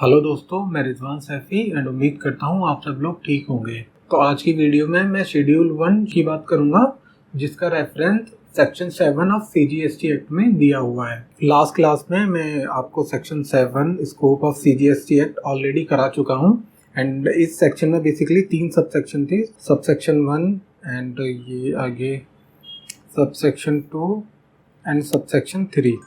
Hello दोस्तों, मैं Rizwan Saifi and उम्मीद करता हूँ आप सब लोग ठीक होंगे। तो आज की वीडियो में मैं शेड्यूल 1 की बात करूँगा, जिसका reference section 7 of CGST act में दिया हुआ है। लास्ट क्लास में मैं आपको section 7 scope of CGST act already करा चुका हूँ एंड इस सेक्शन में बेसिकली 3 सब सेक्शन थे, सब सेक्शन 1 एंड ये आगे sub section 2 and sub section 3।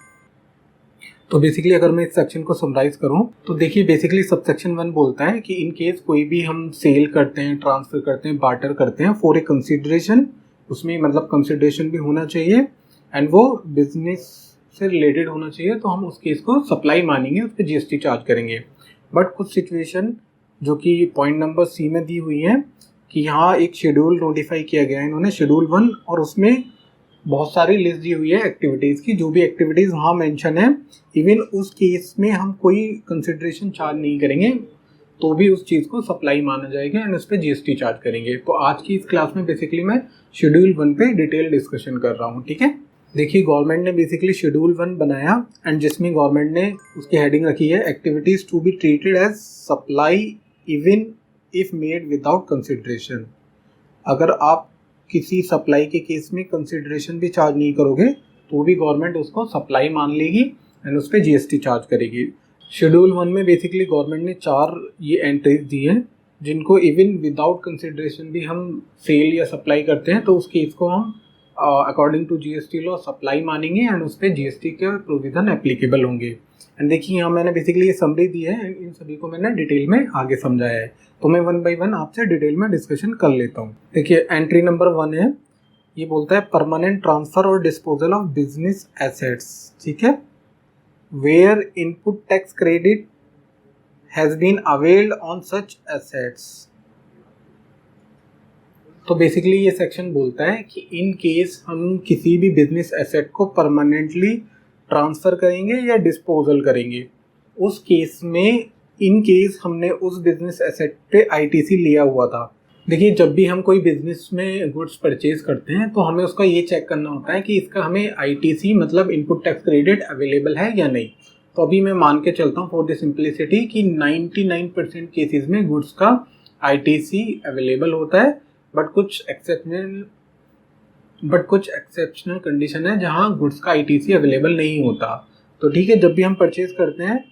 तो बेसिकली अगर मैं इस सेक्शन को समराइज करूं तो देखिए, बेसिकली सब सेक्शन 1 बोलता है कि इन केस कोई भी हम सेल करते हैं, ट्रांसफर करते हैं, बार्टर करते हैं फॉर ए कंसिडरेशन, उसमें मतलब कंसिडरेशन भी होना चाहिए एंड वो बिजनेस से रिलेटेड होना चाहिए, तो हम उस केस को सप्लाई मानेंगे, उस पर जीएसटी चार्ज करेंगे। बट कुछ सिचुएशन जो कि पॉइंट नंबर सी में दी हुई है कि यहाँ एक शेड्यूल नोटिफाई किया गया है इन्होंने, शेड्यूल 1, और उसमें बहुत सारी लिस्ट दी हुई है एक्टिविटीज़ की। जो भी एक्टिविटीज़ वहाँ मेंशन है, इवन उस केस में हम कोई कंसिडरेशन चार्ज नहीं करेंगे तो भी उस चीज़ को सप्लाई माना जाएगा एंड उस पर जीएसटी चार्ज करेंगे। तो आज की इस क्लास में बेसिकली मैं शेड्यूल 1 पे डिटेल डिस्कशन कर रहा हूँ, ठीक है। देखिए, गवर्नमेंट ने बेसिकली शेड्यूल 1 बनाया एंड जिसमें गवर्नमेंट ने उसकी हेडिंग रखी है activities to be treated as supply even if made without consideration. अगर आप किसी सप्लाई के केस में कंसिडरेशन भी चार्ज नहीं करोगे तो भी गवर्नमेंट उसको सप्लाई मान लेगी एंड उस पर जीएसटी चार्ज करेगी। शेड्यूल 1 में बेसिकली गवर्नमेंट ने 4 ये एंट्रीज दी हैं जिनको इवन विदाउट कंसिडरेशन भी हम सेल या सप्लाई करते हैं तो उस केस को हम according to GST law supply मानेंगे एंड उस पर जीएसटी के प्रोविजन एप्लीकेबल होंगे। एंड देखिए, यहाँ मैंने बेसिकली ये समरी दी है एंड इन सभी को मैंने डिटेल में आगे समझाया है, तो मैं 1 बाय 1 आपसे डिटेल में डिस्कशन कर लेता हूँ। देखिए, एंट्री नंबर 1 है, ये बोलता है परमानेंट ट्रांसफर और डिस्पोजल ऑफ बिजनेस एसेट्स, ठीक है, where input tax credit has been availed on such assets. तो बेसिकली ये सेक्शन बोलता है कि इन केस हम किसी भी बिजनेस एसेट को परमानेंटली ट्रांसफ़र करेंगे या डिस्पोजल करेंगे, उस केस में इन केस हमने उस बिजनेस एसेट पे आईटीसी लिया हुआ था। देखिए, जब भी हम कोई बिजनेस में गुड्स परचेज करते हैं तो हमें उसका ये चेक करना होता है कि इसका हमें आईटीसी मतलब इनपुट टैक्स क्रेडिट अवेलेबल है या नहीं। तो अभी मैं मान के चलता हूँ फॉर द सिंप्लिसिटी कि 99% केसेस में गुड्स का आईटीसी अवेलेबल होता है, बट कुछ एक्सेप्शनल कंडीशन है जहाँ गुड्स का आईटीसी अवेलेबल नहीं होता। तो ठीक है, जब भी हम परचेज करते हैं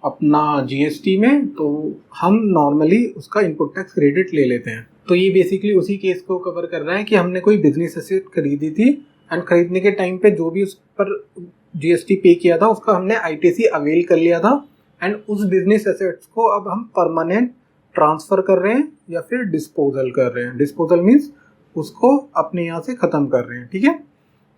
अपना जीएसटी में तो हम नॉर्मली उसका इनपुट टैक्स क्रेडिट ले लेते हैं। तो ये बेसिकली उसी केस को कवर कर रहा है कि हमने कोई बिजनेस एसेट खरीदी थी एंड खरीदने के टाइम पे जो भी उस पर जीएसटी पे किया था उसका हमने आईटीसी अवेल कर लिया था एंड उस बिजनेस एसेट्स को अब हम परमानेंट ट्रांसफ़र कर रहे हैं या फिर डिस्पोजल कर रहे हैं। डिस्पोजल मीन्स उसको अपने यहाँ से ख़त्म कर रहे हैं, ठीक है।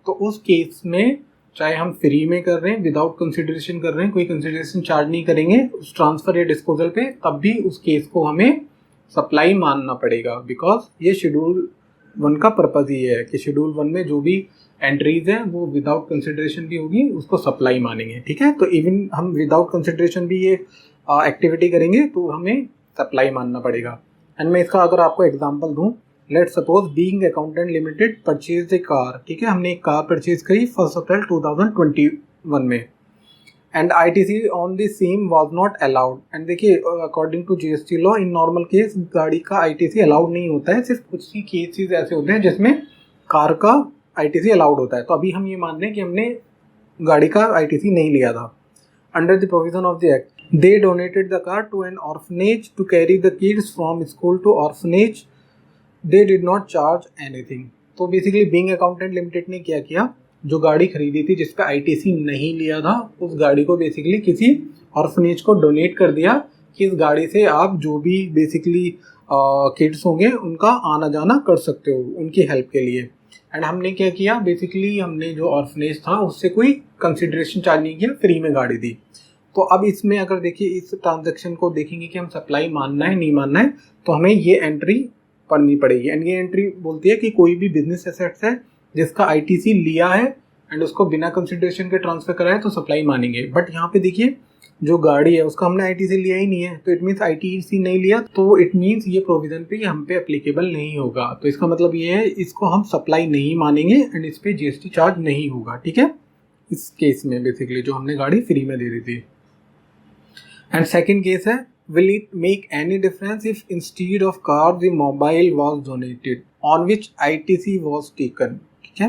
तो उस केस में चाहे हम फ्री में कर रहे हैं, विदाउट कंसिडरेशन कर रहे हैं, कोई कंसिडरेशन चार्ज नहीं करेंगे उस ट्रांसफ़र या डिस्पोजल पे, तब भी उस केस को हमें सप्लाई मानना पड़ेगा, बिकॉज ये शेड्यूल 1 का पर्पज़ ये है कि शेड्यूल 1 में जो भी एंट्रीज हैं वो विदाउट कंसिडरेशन भी होगी, उसको सप्लाई मानेंगे, ठीक है। तो इवन हम विदाउट कंसिडरेशन भी ये एक्टिविटी करेंगे तो हमें सप्लाई मानना पड़ेगा। एंड मैं इसका अगर आपको एग्जांपल दूं, let suppose being accountant limited purchase a car, ठीक है, हमने एक कार परचेज करी 1 अप्रैल 2021 में and ITC on the same was not allowed. And देखिए, according to GST law in normal case गाड़ी का आईटीसी अलाउड नहीं होता है, सिर्फ कुछ ही केसेस ऐसे होते हैं जिसमें कार का आईटीसी अलाउड होता है। तो अभी हम ये मान रहे हैं कि हमने गाड़ी का आईटीसी नहीं लिया था। Under the provision of the act they donated the car to an orphanage to carry the kids from school to orphanage. They did not charge anything. तो बेसिकली बीइंग अकाउंटेंट लिमिटेड ने क्या किया, जो गाड़ी खरीदी थी जिस पे आईटीसी नहीं लिया था, उस गाड़ी को बेसिकली किसी ऑर्फनेज को डोनेट कर दिया कि इस गाड़ी से आप जो भी बेसिकली किड्स होंगे उनका आना जाना कर सकते हो उनकी हेल्प के लिए। एंड हमने क्या किया, बेसिकली हमने जो ऑर्फनेज था उससे कोई कंसिडरेशन चार्ज नहीं किया, फ्री में गाड़ी दी। तो अब इसमें अगर देखिए इस ट्रांजैक्शन को देखेंगे कि हम सप्लाई मानना है नहीं मानना है, तो हमें ये एंट्री पढ़नी पड़ेगी। एंड ये एंट्री बोलती है कि कोई भी बिजनेस एसेट्स है जिसका आईटीसी लिया है एंड उसको बिना कंसिडरेशन के ट्रांसफर कराए तो सप्लाई मानेंगे। बट यहाँ पे देखिए, जो गाड़ी है उसका हमने आईटीसी लिया ही नहीं है, तो इट मीन्स आईटीसी नहीं लिया, तो इट मीन्स ये प्रोविजन पे हम पे एप्लीकेबल नहीं होगा। तो इसका मतलब ये है, इसको हम सप्लाई नहीं मानेंगे एंड इस पे जीएसटी चार्ज नहीं होगा, ठीक है, इस केस में बेसिकली जो हमने गाड़ी फ्री में दे दी थी। एंड सेकेंड केस है, will it make any difference if instead of car the mobile was donated on which ITC was taken? ठीक है,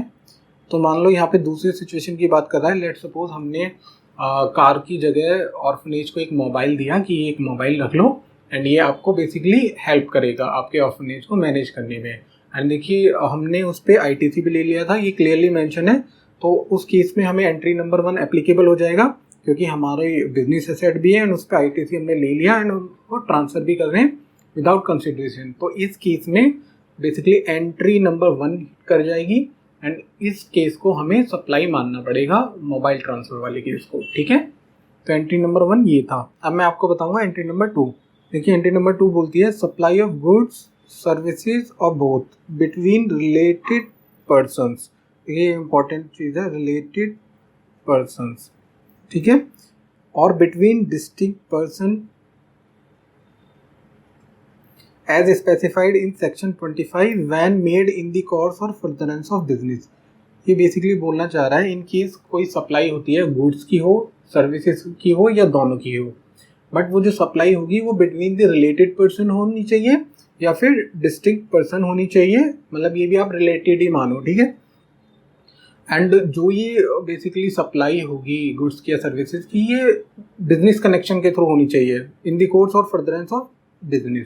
तो मान लो यहाँ पे दूसरी सिचुएशन की बात कर रहा है. लेट सपोज हमने कार की जगह ऑर्फनेज को एक मोबाइल दिया कि ये एक मोबाइल रख लो एंड ये आपको बेसिकली हेल्प करेगा आपके ऑर्फनेज को मैनेज करने में. एंड देखिए हमने उस पर ITC भी ले लिया था, ये क्लियरली मेंशन है. तो उस केस में हमें एंट्री नंबर 1 एप्लीकेबल हो जाएगा क्योंकि हमारे बिजनेस एसेट भी है एंड उस पर ITC हमने ले लिया एंड उनको ट्रांसफर भी कर रहे हैं विदाउट कंसिडरेशन. तो इस केस में बेसिकली एंट्री नंबर 1 कर जाएगी एंड इस केस को हमें सप्लाई मानना पड़ेगा मोबाइल ट्रांसफर वाले केस को. ठीक है, तो एंट्री नंबर 1 ये था. अब मैं आपको बताऊंगा एंट्री नंबर 2. देखिए एंट्री नंबर 2 बोलती है सप्लाई ऑफ गुड्स सर्विसेज और बोथ बिटवीन रिलेटेड पर्सनस. ये इंपॉर्टेंट चीज़ है, रिलेटेड पर्सनस. ठीक है, और between distinct person as specified in section 25 when made in the course और फर्दरेंस ऑफ बिजनेस. ये बेसिकली बोलना चाह रहा है इन केस कोई सप्लाई होती है, गुड्स की हो, सर्विसेज की हो या दोनों की हो, बट वो जो सप्लाई होगी वो बिटवीन द रिलेटेड पर्सन होनी चाहिए या फिर डिस्टिंक्ट पर्सन होनी चाहिए. मतलब ये भी आप रिलेटेड ही मानो. ठीक है, एंड जो ये बेसिकली सप्लाई होगी गुड्स की या सर्विसेज की, ये बिजनेस कनेक्शन के थ्रू होनी चाहिए इन द कोर्स और फर्दरेंस ऑफ बिजनेस.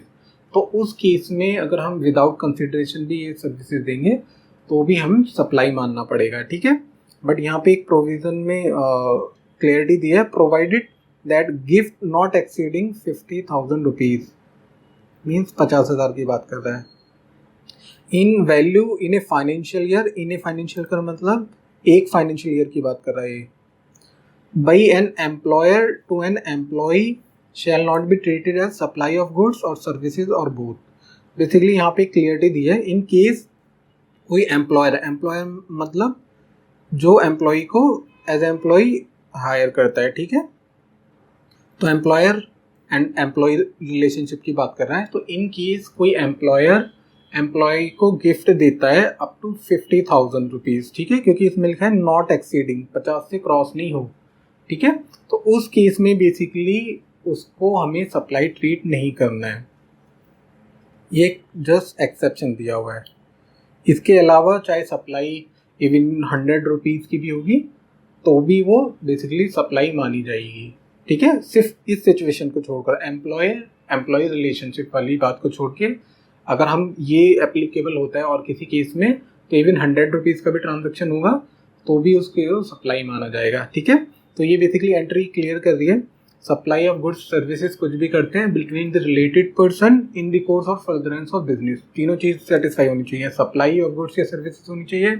तो उस केस में अगर हम विदाउट कंसिडरेशन भी ये सर्विसेज देंगे तो भी हम सप्लाई मानना पड़ेगा. ठीक है, बट यहाँ पे एक प्रोविजन में क्लियरिटी दी है, provided that gift not exceeding 50,000 rupees, means 50,000 की बात कर रहा है. In value in a financial year, in a financial का मतलब एक फाइनेंशियल ईयर की बात कर रहा है. By an employer to an employee shall not be treated as supply of goods और सर्विसेज और बोथ. बेसिकली यहाँ पे क्लियरिटी दी है, इन केस कोई एम्प्लॉयर है, एम्प्लॉयर मतलब जो एम्प्लॉई को एज एम्प्लॉई हायर करता है. ठीक है, तो एम्प्लॉयर एंड एम्प्लॉय रिलेशनशिप की बात कर रहा है. तो इन केस कोई एम्प्लॉयर एम्प्लॉय को गिफ्ट देता है अप टू 50,000 रुपीज़. ठीक है, क्योंकि इसमें लिखा है नॉट एक्सीडिंग, 50 से क्रॉस नहीं हो. ठीक है, तो उस केस में बेसिकली उसको हमें सप्लाई ट्रीट नहीं करना है. ये जस्ट एक्सेप्शन दिया हुआ है. इसके अलावा चाहे सप्लाई इवन 100 रुपीज़ की भी होगी तो भी वो बेसिकली सप्लाई मानी जाएगी. ठीक है, सिर्फ इस सिचुएशन को छोड़कर, एम्प्लॉय रिलेशनशिप वाली बात को छोड़ के अगर हम ये एप्लीकेबल होता है और किसी केस में तो इवन 100 रुपीज़ का भी ट्रांजैक्शन होगा तो भी उसके सप्लाई माना जाएगा. ठीक है, तो ये बेसिकली एंट्री क्लियर कर रही है. सप्लाई ऑफ गुड्स सर्विसेज कुछ भी करते हैं between the related person in the course of furtherance of business. तीनों चीज़ सेटिस्फाई होनी चाहिए, सप्लाई ऑफ गुड्स या सर्विसेज होनी चाहिए,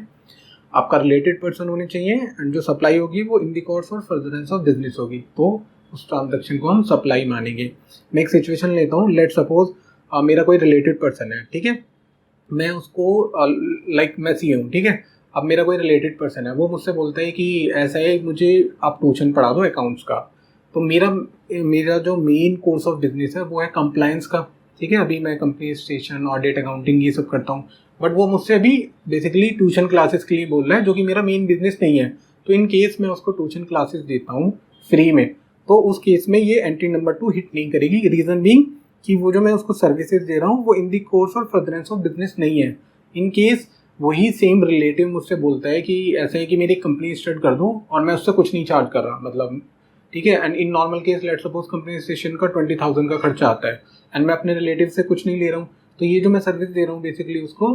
आपका रिलेटेड पर्सन होने चाहिए एंड जो सप्लाई होगी वो इन द कोर्स और फर्दरेंस ऑफ बिजनेस होगी, तो उस ट्रांजैक्शन को हम सप्लाई मानेंगे. मैं एक सिचुएशन लेता हूँ. लेट सपोज मेरा कोई रिलेटेड पर्सन है. ठीक है, मैं उसको लाइक मैं सी हूँ. ठीक है, अब मेरा कोई रिलेटेड पर्सन है, वो मुझसे बोलता है कि ऐसा है मुझे आप ट्यूशन पढ़ा दो अकाउंट्स का. तो मेरा जो मेन कोर्स ऑफ बिजनेस है वो है कंप्लायंस का. ठीक है, अभी मैं कंपनी स्टेशन, ऑडिट, अकाउंटिंग ये सब करता हूँ, बट वो मुझसे अभी बेसिकली ट्यूशन क्लासेस के लिए बोल रहा है जो कि मेरा मेन बिजनेस नहीं है. तो इन केस मैं उसको ट्यूशन क्लासेस देता हूँ फ्री में, तो उस केस में ये एंट्री नंबर 2 हिट नहीं करेगी. रीज़न बीइंग कि वो जो मैं उसको सर्विसेज दे रहा हूँ वो इन दी कोर्स और फर्दरेंस ऑफ बिजनेस नहीं है. इन केस वही सेम रिलेटिव मुझसे बोलता है कि ऐसा है कि मेरी कंपनी स्टार्ट कर दूँ और मैं उससे कुछ नहीं चार्ज कर रहा, मतलब ठीक है, and in normal case let suppose company registration का 20,000 का खर्चा आता है एंड मैं अपने रिलेटिव से कुछ नहीं ले रहा हूँ, तो ये जो मैं सर्विस दे रहा हूँ बेसिकली उसको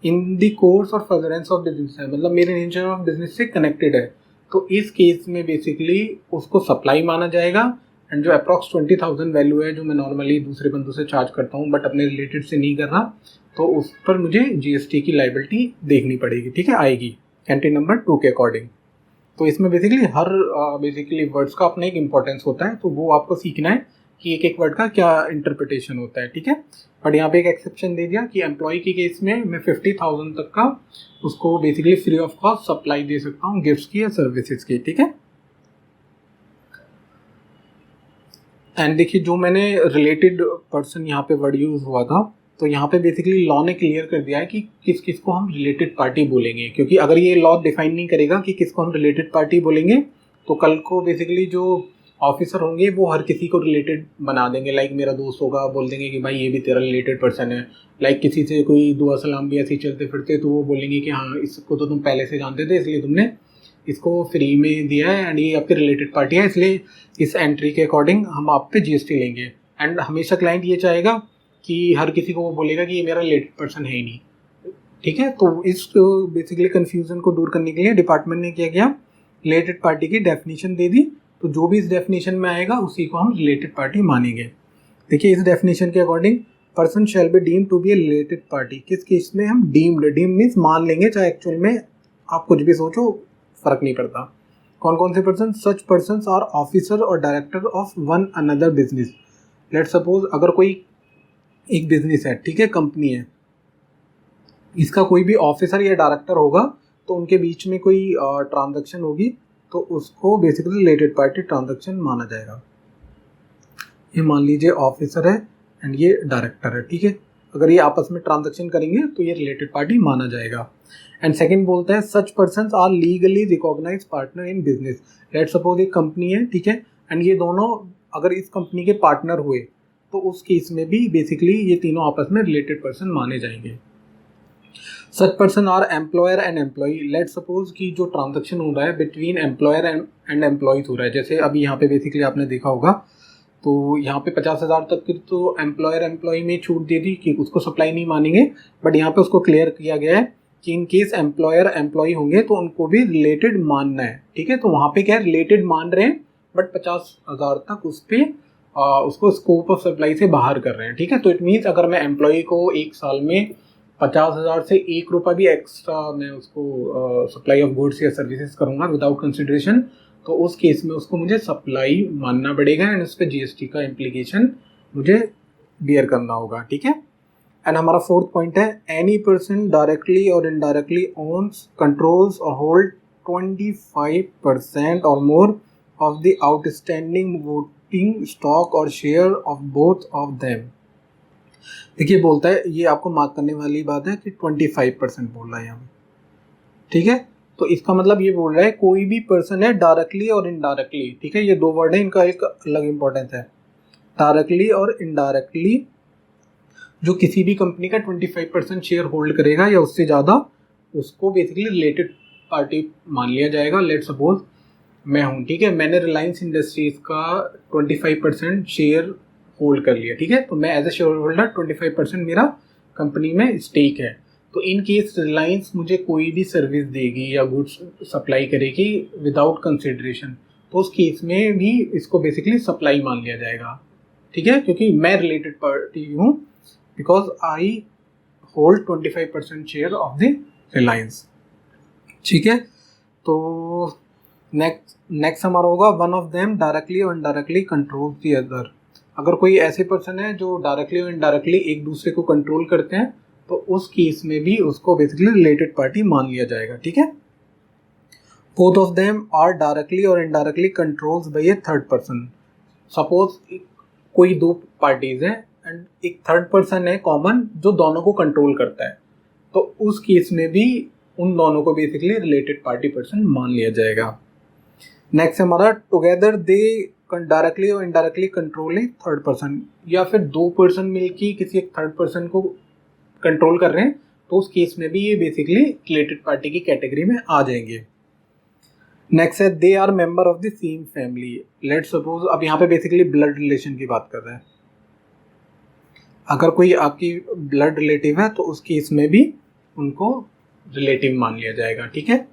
इन दी कोर्स और फर्दरेंस ऑफ बिजनेस है, मतलब मेरे नेचर ऑफ बिजनेस से कनेक्टेड है. तो इस केस में बेसिकली उसको सप्लाई माना जाएगा एंड जो अप्रॉक्स 20,000 वैल्यू है जो मैं नॉर्मली दूसरे बंदों से चार्ज करता हूँ बट अपने रिलेटेड से नहीं कर रहा, तो उस पर मुझे GST की लाइबिलिटी देखनी पड़ेगी. ठीक है, आएगी एंट्री नंबर 2 के अकॉर्डिंग. तो इसमें बेसिकली हर बेसिकली वर्ड्स का अपना एक इम्पोर्टेंस होता है, तो वो आपको सीखना है कि एक एक वर्ड का क्या इंटरप्रिटेशन होता है. ठीक है, बट यहाँ पे एक एक्सेप्शन दे दिया कि एम्प्लॉय के केस में मैं 50,000 तक का उसको basically free of cost supply दे सकता हूँ गिफ्ट्स की या सर्विसेज की. ठीक है, एंड देखिए जो मैंने रिलेटेड पर्सन यहाँ पे वर्ड यूज़ हुआ था, तो यहाँ पे बेसिकली लॉ ने क्लियर कर दिया है कि किस किस को हम रिलेटेड पार्टी बोलेंगे, क्योंकि अगर ये लॉ डिफाइन नहीं करेगा कि किसको हम रिलेटेड पार्टी बोलेंगे तो कल को बेसिकली जो ऑफिसर होंगे वो हर किसी को रिलेटेड बना देंगे, लाइक मेरा दोस्त होगा बोल देंगे कि भाई ये भी तेरा रिलेटेड पर्सन है, लाइक किसी से कोई दुआ सलाम भी ऐसे ही चलते फिरते तो वो बोलेंगे कि हाँ इसको तो तुम पहले से जानते थे इसलिए तुमने इसको फ्री में दिया है एंड ये आपकी रिलेटेड पार्टी है, इसलिए इस एंट्री के अकॉर्डिंग हम आप पे जीएसटी लेंगे। एंड हमेशा क्लाइंट ये चाहेगा कि हर किसी को वो बोलेगा कि ये मेरा रिलेटेड पर्सन है ही नहीं, ठीक है। तो इस बेसिकली कन्फ्यूजन को दूर करने के लिए डिपार्टमेंट ने क्या किया, रिलेटेड पार्टी की डेफिनेशन दे दी, तो जो भी इस डेफिनेशन में आएगा उसी को हम रिलेटेड पार्टी मानेंगे। देखिए इस डेफिनेशन के according person shall be deemed to be a related party, किस केस में हम डीम्ड मीन्स मान लेंगे, चाहे एक्चुअल में आप कुछ भी सोचो फर्क नहीं पड़ता। कौन कौन से person, such person are officer और director of one another business. Let suppose अगर कोई एक बिजनेस है, ठीक है, कंपनी है, इसका कोई भी ऑफिसर या डायरेक्टर होगा तो उनके बीच में कोई ट्रांजैक्शन होगी तो उसको बेसिकली रिलेटेड पार्टी ट्रांजैक्शन माना जाएगा। ये मान लीजिए ऑफिसर है एंड ये डायरेक्टर है, ठीक है, अगर ये आपस में ट्रांजैक्शन करेंगे तो ये रिलेटेड पार्टी माना जाएगा। एंड सेकंड बोलता है such persons are legally recognised partner in business. Let suppose एक कंपनी है, ठीक है, एंड ये दोनों अगर इस कंपनी के पार्टनर हुए तो उस केस में भी बेसिकली ये तीनों आपस में रिलेटेड पर्सन माने जाएंगे। Such person are employer and employee. Let suppose कि जो ट्रांजैक्शन हो रहा है बिटवीन एम्प्लॉयर एंड एम्प्लॉयज हो रहा है, जैसे अभी यहाँ पे बेसिकली आपने देखा होगा तो यहाँ पे 50,000 तक की तो एम्प्लॉयर एम्प्लॉई में छूट दे दी कि उसको सप्लाई नहीं मानेंगे, बट यहाँ पे उसको क्लियर किया गया है कि इन केस एम्प्लॉयर एम्प्लॉई होंगे तो उनको भी रिलेटेड मानना है, ठीक है। तो वहाँ पे क्या है, रिलेटेड मान रहे हैं बट 50,000 तक उस पर उसको स्कोप ऑफ सप्लाई से बाहर कर रहे हैं, ठीक है। तो इट मीन्स अगर मैं एम्प्लॉई को एक साल में 50,000 से 1 रुपया भी एक्स्ट्रा मैं उसको सप्लाई ऑफ गुड्स या सर्विसेज करूँगा विदाउट कंसिडरेशन, तो उस केस में उसको मुझे सप्लाई मानना पड़ेगा एंड उस पर जीएसटी का इम्प्लीकेशन मुझे बियर करना होगा, ठीक है। एंड हमारा फोर्थ पॉइंट है एनी पर्सन डायरेक्टली और इनडायरेक्टली ओन्स, कंट्रोल्स और होल्ड 25% और more of the outstanding voting stock और share of both of them. देखिए बोलता है, ये आपको मार्क करने वाली बात है कि 25% बोल रहा है यहाँ, ठीक है। तो इसका मतलब ये बोल रहा है कोई भी पर्सन है डायरेक्टली और इनडायरेक्टली, ठीक है, ये दो वर्ड है, इनका एक अलग इंपॉर्टेंस है। डायरेक्टली और इनडायरेक्टली जो किसी भी कंपनी का 25% शेयर होल्ड करेगा या उससे ज़्यादा, उसको बेसिकली रिलेटेड पार्टी मान लिया जाएगा। लेट सपोज मैं हूँ, ठीक है, मैंने रिलायंस इंडस्ट्रीज का 25% शेयर होल्ड कर लिया, ठीक है, तो मैं एज ए शेयर होल्डर 25% मेरा कंपनी में स्टेक है। तो इन केस रिलायंस मुझे कोई भी सर्विस देगी या गुड्स सप्लाई करेगी विदाउट कंसिडरेशन, तो उस केस में भी इसको बेसिकली सप्लाई मान लिया जाएगा, ठीक है, क्योंकि मैं रिलेटेड पार्टी हूँ because I hold 25% share of the Reliance, ठीक है। तो नेक्स्ट हमारा होगा वन ऑफ देम डायरेक्टली और इनडायरेक्टली कंट्रोल द अदर। अगर कोई ऐसे पर्सन है जो डायरेक्टली और इनडायरेक्टली एक दूसरे को कंट्रोल करते हैं तो उस केस में भी उसको बेसिकली रिलेटेड पार्टी मान लिया जाएगा, ठीक है। Both of them are directly और indirectly controls by a third person. Suppose कोई दो पार्टीज हैं एंड एक थर्ड पर्सन है कॉमन जो दोनों को कंट्रोल करता है, तो उस केस में भी उन दोनों को बेसिकली रिलेटेड पार्टी पर्सन मान लिया जाएगा। नेक्स्ट हमारा टुगेदर दे डायरेक्टली और इनडायरेक्टली कंट्रोल ए थर्ड पर्सन, या फिर दो पर्सन मिलकर किसी एक थर्ड पर्सन को कंट्रोल कर रहे हैं तो उस केस में भी ये बेसिकली रिलेटेड पार्टी की कैटेगरी में आ जाएंगे। नेक्स्ट है they are member of the same family. Let suppose अब यहाँ पे बेसिकली ब्लड रिलेशन की बात कर रहे हैं, अगर कोई आपकी ब्लड रिलेटिव है तो उस केस में भी उनको रिलेटिव मान लिया जाएगा, ठीक है।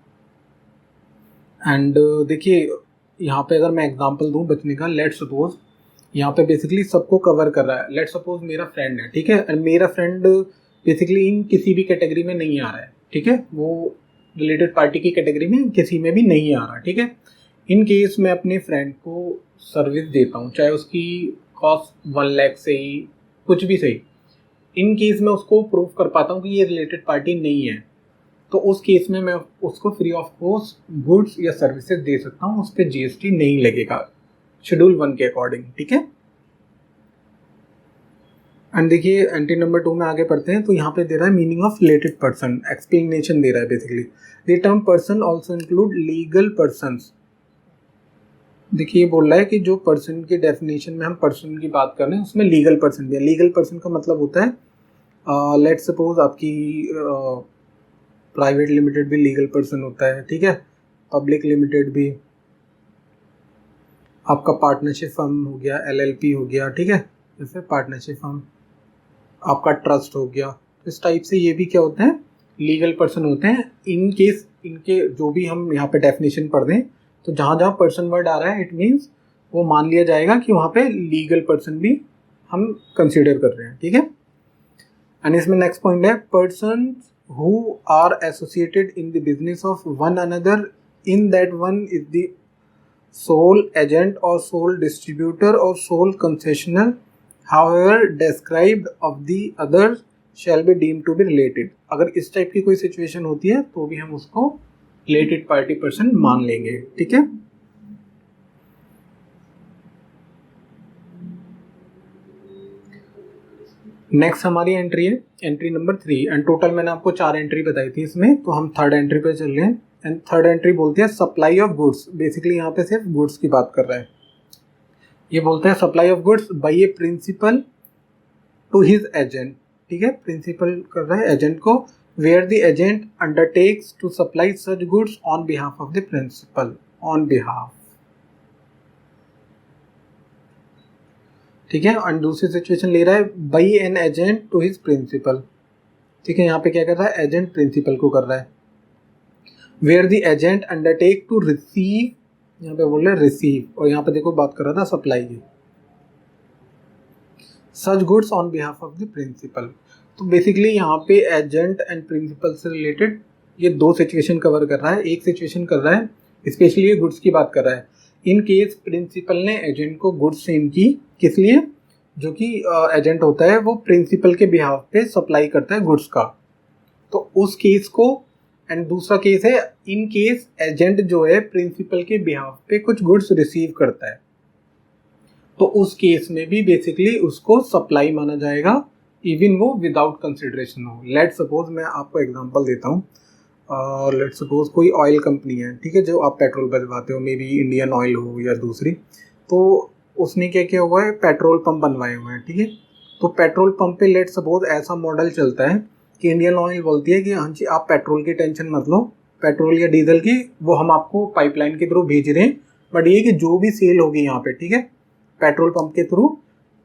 एंड देखिए यहाँ पे अगर मैं एग्जांपल दूँ बचने का, लेट सपोज यहाँ पे बेसिकली सबको कवर कर रहा है। लेट सपोज मेरा फ्रेंड है, ठीक है, एंड मेरा फ्रेंड बेसिकली इन किसी भी कैटेगरी में नहीं आ रहा है, ठीक है, वो रिलेटेड पार्टी की कैटेगरी में किसी में भी नहीं आ रहा, ठीक है। इन केस मैं अपने फ्रेंड को सर्विस देता हूँ, चाहे उसकी कॉस्ट 1 लाख से ही कुछ भी सही, इन केस में उसको प्रूव कर पाता हूँ कि ये रिलेटेड पार्टी नहीं है, तो उस केस में मैं उसको फ्री ऑफ कॉस्ट गुड्स या सर्विसेज दे सकता हूँ, उस पर जीएसटी नहीं लगेगा शेड्यूल 1 के अकॉर्डिंग, ठीक है। एंड देखिए एंट्री नंबर 2 में आगे पढ़ते हैं, तो यहाँ पे दे रहा है meaning of related person, explanation दे रहा है basically. The term person also include legal persons. देखिए ये बोल रहा है कि जो पर्सन की डेफिनेशन में हम पर्सन की बात कर रहे हैं उसमें लीगल पर्सन भी है। लीगल पर्सन का मतलब होता है लेट्स सपोज आपकी प्राइवेट लिमिटेड भी लीगल पर्सन होता है, ठीक है, पब्लिक लिमिटेड भी, आपका पार्टनरशिप फर्म हो गया, एलएलपी हो गया, ठीक है, जैसे पार्टनरशिप फर्म, आपका ट्रस्ट हो गया। इस टाइप से ये भी क्या होते हैं, लीगल पर्सन होते हैं। इन केस इनके जो भी हम यहाँ पे डेफिनेशन पढ़ दें तो जहाँ जहाँ पर्सन वर्ड आ रहा है इट मीन्स वो मान लिया जाएगा कि वहाँ पे लीगल पर्सन भी हम कंसिडर कर रहे हैं, ठीक है। एंड इसमें नेक्स्ट पॉइंट है person who are associated in the business of one another in that one is the sole agent or sole distributor or sole concessionaire however described of the others shall be deemed to be related। अगर इस type की कोई situation होती है तो भी हम उसको रिलेटेड पार्टी पर्सन मान लेंगे, ठीक है। नेक्स्ट हमारी एंट्री है एंट्री नंबर 3 एंड टोटल मैंने आपको 4 एंट्री बताई थी इसमें, तो हम थर्ड एंट्री पे चल रहे हैं। एंड थर्ड एंट्री बोलती है सप्लाई ऑफ गुड्स। बेसिकली यहाँ पे सिर्फ गुड्स की बात कर रहा है। ये बोलते हैं supply of goods by a principal to his agent, ठीक है, प्रिंसिपल कर रहा है एजेंट को, where the agent undertakes to supply such goods on behalf of the principal, on behalf, ठीक है। और दूसरी सिचुएशन ले रहा है by an agent to his principal, ठीक है, यहाँ पे क्या कर रहा है, एजेंट प्रिंसिपल को कर रहा है। Where the agent undertake to receive, यहाँ पे बोल रहे हैं रिसीव, और यहाँ पे देखो बात कर रहा था सप्लाई की, such goods on behalf of the principal. तो बेसिकली यहाँ पे एजेंट एंड प्रिंसिपल से रिलेटेड ये 2 सिचुएशन कवर कर रहा है। एक सिचुएशन कर रहा है स्पेशली ये गुड्स की बात कर रहा है। इन केस प्रिंसिपल ने एजेंट को गुड्स सेंड की, किस लिए, जो कि एजेंट होता है वो प्रिंसिपल के बिहाफ पे सप्लाई करता है गुड्स का, तो उस केस को। एंड दूसरा केस है इन केस एजेंट जो है प्रिंसिपल के बिहाफ पे कुछ गुड्स रिसीव करता है, तो उस केस में भी बेसिकली उसको सप्लाई माना जाएगा इवन वो विदाउट कंसिडरेशन हो। लेट सपोज मैं आपको एग्जांपल देता हूँ, लेट सपोज कोई ऑयल कंपनी है, ठीक है, जो आप पेट्रोल बनवाते हो, मे बी इंडियन ऑयल हो या दूसरी, तो उसने क्या किया हुआ है, पेट्रोल पंप बनवाए हुए हैं, ठीक है। तो पेट्रोल पंप पे लेट सपोज ऐसा मॉडल चलता है कि इंडियन ऑयल बोलती है कि हाँ जी आप पेट्रोल की टेंशन मत लो, पेट्रोल या डीजल की वो हम आपको पाइपलाइन के थ्रू भेज रहे हैं, बट ये कि जो भी सेल होगी यहाँ पे, ठीक है, पेट्रोल पंप के थ्रू,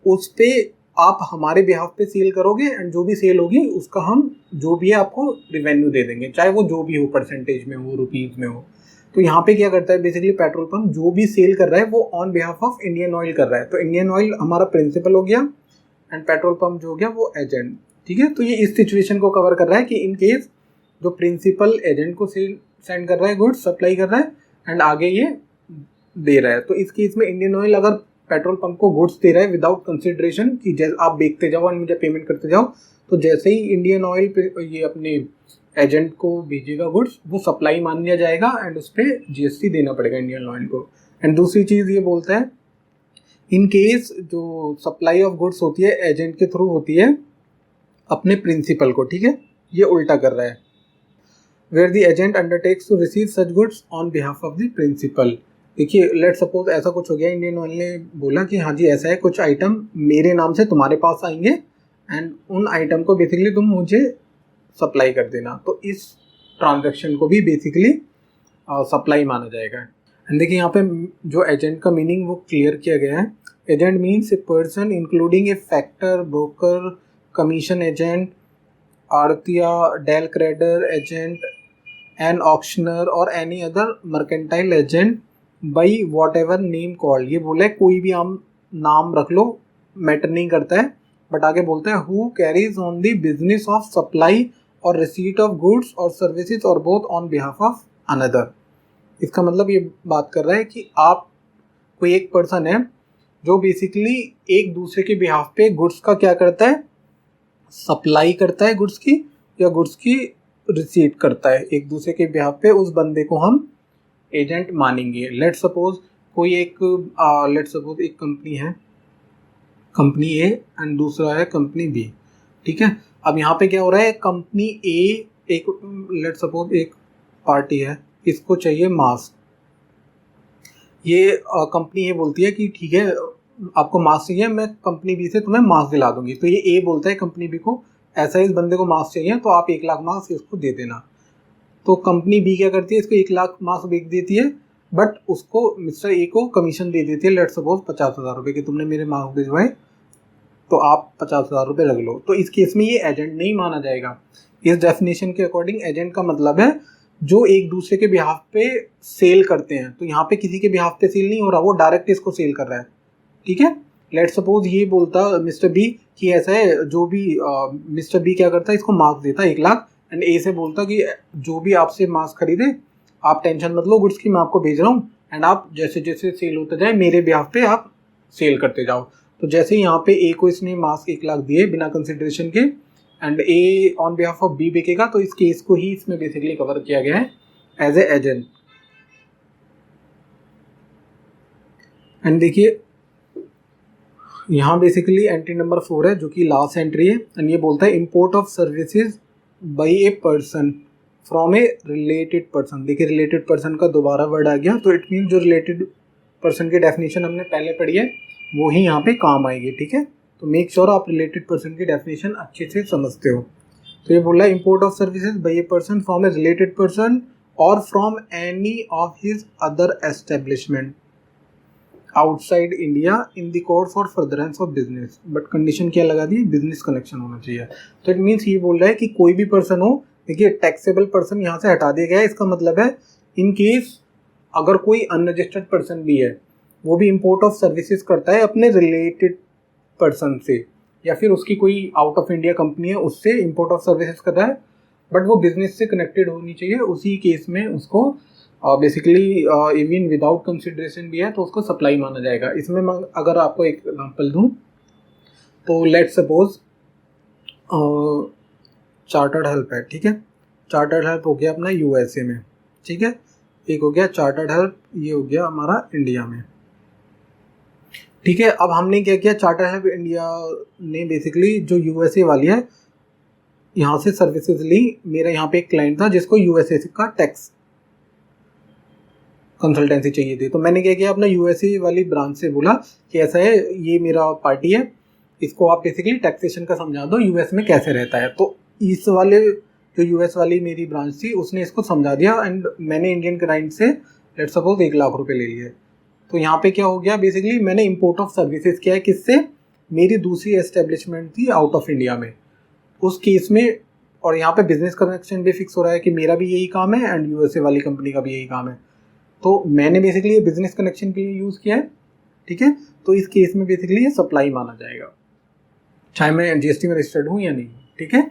उस पे आप हमारे बिहाफ पे सेल करोगे एंड जो भी सेल होगी उसका हम जो भी है आपको रिवेन्यू दे देंगे, चाहे वो जो भी हो, परसेंटेज में हो, रुपीज़ में हो। तो यहाँ पे क्या करता है बेसिकली पेट्रोल पंप जो भी सेल कर रहा है वो on behalf of Indian oil कर रहा है, तो इंडियन ऑयल हमारा प्रिंसिपल हो गया एंड पेट्रोल पंप जो हो गया वो एजेंट, ठीक है। तो ये इस सिचुएशन को कवर कर रहा है कि इन केस जो प्रिंसिपल एजेंट को सेंड कर रहा है, गुड्स सप्लाई कर रहा है एंड आगे ये दे रहा है, तो इस केस में इंडियन ऑयल अगर पेट्रोल पंप को गुड्स दे रहा है विदाउट कंसिडरेशन कि जैसे आप बेचते जाओ और मुझे पेमेंट करते जाओ, तो जैसे ही इंडियन ऑयल ये अपने एजेंट को भेजेगा गुड्स वो सप्लाई मान लिया जाएगा एंड उस पर जीएसटी देना पड़ेगा इंडियन ऑयल को। एंड दूसरी चीज़ ये बोलता है इन केस जो सप्लाई ऑफ गुड्स होती है एजेंट के थ्रू होती है अपने प्रिंसिपल को, ठीक है, ये उल्टा कर रहा है, where the agent undertakes to receive such goods on behalf of the principal. देखिए लेट सपोज ऐसा कुछ हो गया, इंडियन ऑयल ने बोला कि हाँ जी ऐसा है, कुछ आइटम मेरे नाम से तुम्हारे पास आएंगे एंड उन आइटम को बेसिकली तुम मुझे सप्लाई कर देना, तो इस ट्रांजैक्शन को भी बेसिकली सप्लाई माना जाएगा। एंड देखिए यहाँ पे जो एजेंट का मीनिंग वो क्लियर किया गया है। Agent means a person including a factor, broker, commission agent, arhatia, del credere agent, an auctioneer और any other mercantile agent by whatever name called. ये बोला है कोई भी हम नाम रख लो, मैटर नहीं करता है, बट आगे बोलता है who carries on the business of supply और रिसीट ऑफ गुड्स और सर्विसेज और both on behalf of another. इसका मतलब ये बात कर रहा है कि आप कोई एक पर्सन है जो बेसिकली एक दूसरे के बिहाफ पे गुड्स का क्या करता है, सप्लाई करता है गुड्स की, या गुड्स की रिसीट करता है एक दूसरे के बिहाफ पे, उस बंदे को हम एजेंट मानेंगे। लेट सपोज कोई एक एक कंपनी है, कंपनी ए एंड दूसरा है कंपनी बी, ठीक है। अब यहाँ पे क्या हो रहा है, कंपनी ए एक लेट सपोज एक पार्टी है, इसको चाहिए मास्क, ये कंपनी ये बोलती है कि ठीक है आपको मास्क चाहिए, मैं कंपनी बी से तुम्हें मास्क दिला दूंगी। तो ये ए बोलता है कंपनी बी को ऐसा इस बंदे को मास्क चाहिए तो आप 1 लाख मास्क इसको दे देना। तो कंपनी बी क्या करती है, इसको 1 लाख मास्क बेच देती है, बट उसको मिस्टर ए को कमीशन दे देती है, लेट सपोज 50,000 रुपये कि तुमने मेरे मास्क भिजवाए तो आप 50,000 रुपये रख लो। तो इस केस में ये एजेंट नहीं माना जाएगा। इस डेफिनेशन के अकॉर्डिंग एजेंट का मतलब है जो एक दूसरे के बिहाफ पे सेल करते हैं। तो यहाँ पे किसी के बिहाफ पे सेल नहीं हो रहा, वो डायरेक्ट इसको सेल कर रहा है, ठीक है। लेट सपोज ये बोलता मिस्टर बी कि ऐसा है, जो भी मिस्टर बी क्या करता है, इसको मास्क देता 1 लाख, एंड ए से बोलता कि जो भी आपसे मास्क खरीदे आप टेंशन मत लो गुड्स की, मैं आपको भेज रहा हूँ, एंड आप जैसे जैसे सेल होता जाए मेरे बिहाफ पे आप सेल करते जाओ। तो जैसे यहाँ पे ए को इसने मास्क 1 लाख दिए बिना कंसिडरेशन के, and A on behalf of B बेचेगा, तो इस केस को ही इसमें बेसिकली कवर किया गया है एज ए एजेंट। एंड देखिए यहाँ बेसिकली एंट्री नंबर 4 है जो कि लास्ट एंट्री है, एंड ये बोलता है import of services by a person from a related person. देखिए रिलेटेड पर्सन का दोबारा वर्ड आ गया, तो इट मीन जो रिलेटेड पर्सन की डेफिनेशन हमने पहले पढ़ी है वो ही यहाँ पे काम आएगी, ठीक है। तो मेक श्योर आप रिलेटेड पर्सन की डेफिनेशन अच्छे से समझते हो। तो ये बोल रहा है import of services by a person from a related person और from any of his other establishment outside India in the course for furtherance of business, but condition क्या लगा दी, बिजनेस कनेक्शन होना चाहिए। तो इट मीन्स ये बोल रहा है कि कोई भी पर्सन हो, देखिए टैक्सेबल पर्सन यहाँ से हटा दिया गया है, इसका मतलब है इन केस अगर कोई अनरजिस्टर्ड पर्सन भी है वो भी इम्पोर्ट ऑफ सर्विसेज करता है अपने रिलेटेड पर्सन से, या फिर उसकी कोई आउट ऑफ इंडिया कंपनी है उससे इम्पोर्ट ऑफ सर्विसेज कर रहा है, बट वो बिजनेस से कनेक्टेड होनी चाहिए, उसी केस में उसको बेसिकली इवन विदाउट कंसिडरेशन भी है तो उसको सप्लाई माना जाएगा। इसमें अगर आपको एक एग्जांपल दूं तो लेट सपोज चार्टर्ड हेल्प है, ठीक है। चार्टर्ड हेल्प हो गया अपना यूएसए में, ठीक है। एक हो गया चार्टर्ड हेल्प, ये हो गया हमारा इंडिया में, ठीक है। अब हमने क्या किया, चार्टर्ड हेल्प इंडिया ने बेसिकली जो यूएसए वाली है यहाँ से सर्विसेज ली। मेरा यहाँ पे एक क्लाइंट था जिसको यूएसए का टैक्स कंसल्टेंसी चाहिए थी, तो मैंने क्या किया, अपना यूएसए वाली ब्रांच से बोला कि ऐसा है ये मेरा पार्टी है, इसको आप बेसिकली टैक्सेशन का समझा दो यूएस में कैसे रहता है। तो इस वाले जो यूएस वाली मेरी ब्रांच थी उसने इसको समझा दिया, एंड मैंने इंडियन क्लाइंट से लेट सपोज 1 लाख रुपए ले लिए। तो यहाँ पे क्या हो गया, बेसिकली मैंने इम्पोर्ट ऑफ सर्विसेज किया है, किससे, मेरी दूसरी एस्टेब्लिशमेंट थी आउट ऑफ इंडिया में, उस केस में। और यहाँ पे बिजनेस कनेक्शन भी फिक्स हो रहा है कि मेरा भी यही काम है एंड यूएसए वाली कंपनी का भी यही काम है, तो मैंने बेसिकली ये बिजनेस कनेक्शन के लिए यूज़ किया है, ठीक है। तो इस केस में बेसिकली ये सप्लाई माना जाएगा, चाहे मैं जीएसटी में रजिस्टर्ड हूँ या नहीं, ठीक है।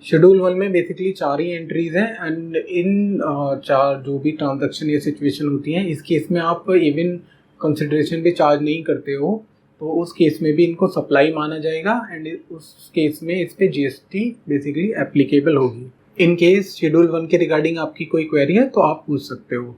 शेड्यूल 1 में बेसिकली 4 ही एंट्रीज हैं, एंड इन 4 जो भी ट्रांजैक्शन या सिचुएशन होती हैं इस केस में आप इवन कंसिडरेशन भी चार्ज नहीं करते हो, तो उस केस में भी इनको सप्लाई माना जाएगा, एंड उस केस में इस पर जीएसटी बेसिकली एप्लीकेबल होगी। इन केस शेड्यूल 1 के रिगार्डिंग आपकी कोई क्वेरी है तो आप पूछ सकते हो।